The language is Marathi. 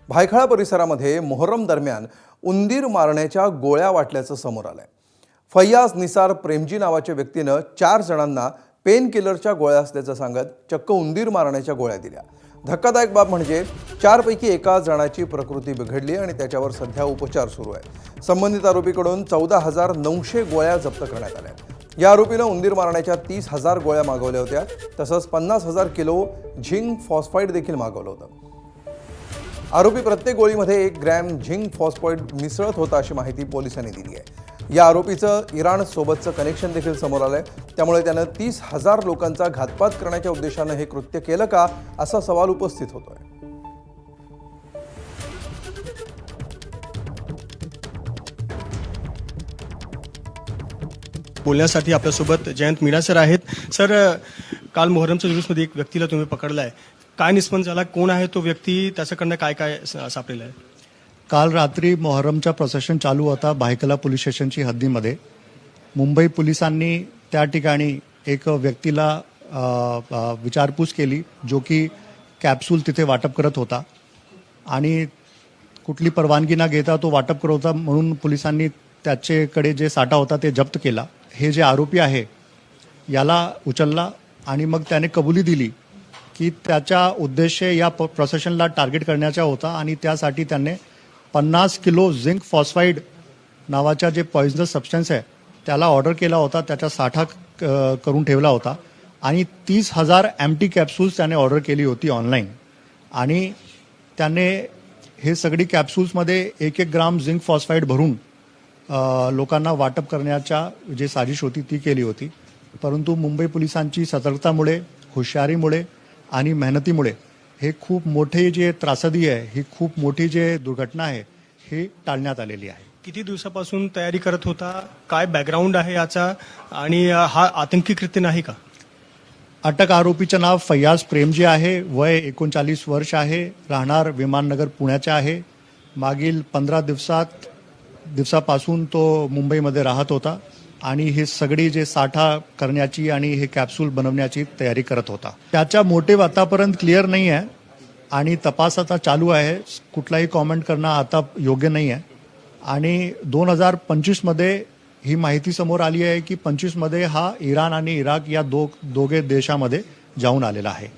भायखळा परिसरामध्ये मोहरम दरम्यान उंदीर मारण्याच्या गोळ्या वाटल्याचं समोर आलंय। फैयाज निसार प्रेमजी नावाच्या व्यक्तीनं 4 जणांना पेन किलरच्या गोळ्या असल्याचं सांगत चक्क उंदीर मारण्याच्या गोळ्या दिल्या। धक्कादायक बाब म्हणजे 4 पैकी एका जणाची प्रकृती बिघडली आणि त्याच्यावर सध्या उपचार सुरू आहे। संबंधित आरोपीकडून 14,900 गोळ्या जप्त करण्यात आल्या। या आरोपीनं उंदीर मारण्याच्या 30,000 गोळ्या मागवल्या होत्या, तसंच 50,000 किलो झिंक फॉस्फाईड देखील मागवलं होतं। आरोपी प्रत्येक गोळीमध्ये 1 ग्रॅम झिंक फॉस्फाईड मिसळत होता अशी माहिती पोलिसांनी दिली आहे। या आरोपीचं इराण सोबतचं कनेक्शन देखील समोर आलंय, त्यामुळे त्यानं 30,000 लोकांचा घातपात करण्याच्या उद्देशानं हे कृत्य केलं का असा सवाल उपस्थित होतोय। बोलण्यासाठी आपल्यासोबत जयंत मीना सर आहेत। सर, काल मोहरमच्या दिवसमध्ये एक व्यक्तीला तुम्ही पकडलाय, काय निष्पन्न झाला, कोण आहे तो व्यक्ती, त्याच्याकडनं काय काय सापडेलं आहे? काल रात्री मोहरमचा प्रोसेशन चालू होता भायखला पोलीस स्टेशनची हद्दीमध्ये। मुंबई पोलिसांनी त्या ठिकाणी एक व्यक्तीला विचारपूस केली, जो की कॅप्सूल तिथे वाटप करत होता आणि कुठली परवानगी न घेता तो वाटप करत होता, म्हणून पोलिसांनी त्याच्याकडे जे साठा होता ते जप्त केला। हे जे आरोपी आहे याला उचलला आणि मग त्याने कबुली दिली की त्याचा उद्देश या प्रोसेशनला टार्गेट करण्याचा होता आणि त्यासाठी त्याने 50 किलो झिंक फॉस्फाईड नावाचा जे पॉइझनस सबस्टन्स आहे त्याला ऑर्डर केला होता, त्याचा साठा करून ठेवला होता आणि 30,000 एम्प्टी कॅप्सूल्स त्याने ऑर्डर केली होती ऑनलाईन आणि त्याने हे सगळी कॅप्सूल्समध्ये 1-1 ग्राम झिंक फॉस्फाईड भरून लोकांना वाटप करण्याच्या जी साजिश होती ती केली होती। परंतु मुंबई पोलिसांची सतर्कतामुळे, हुशारीमुळे आणि मेहनतीमुळे हे खूप मोठे जे त्रासदी आहे, ही खूप मोठी जे दुर्घटना आहे ही टाळण्यात आलेली आहे। किती दिवसापासून तयारी करत होता, काय बॅकग्राऊंड आहे याचा, आणि हा आतंकी कृत्य नाही का? अटक आरोपीचं नाव फैयाज प्रेमजी आहे, वय 39 वर्ष आहे, राहणार विमाननगर पुण्याचा आहे। मागील 15 दिवसापासून तो मुंबईमध्ये राहत होता आणि हे सगळी जे साठा करण्याची आणि हे कॅप्सूल बनवण्याची तयारी करत होता। त्याचा मोटिव्ह आतापर्यंत क्लिअर नाही आहे आणि तपास आता चालू आहे। कुठलाही कॉमेंट करणं आता योग्य नाही आहे आणि 2025 मध्ये ही माहिती समोर आली आहे की 25 मध्ये हा इराण आणि इराक या दोघे देशामध्ये जाऊन आलेला आहे।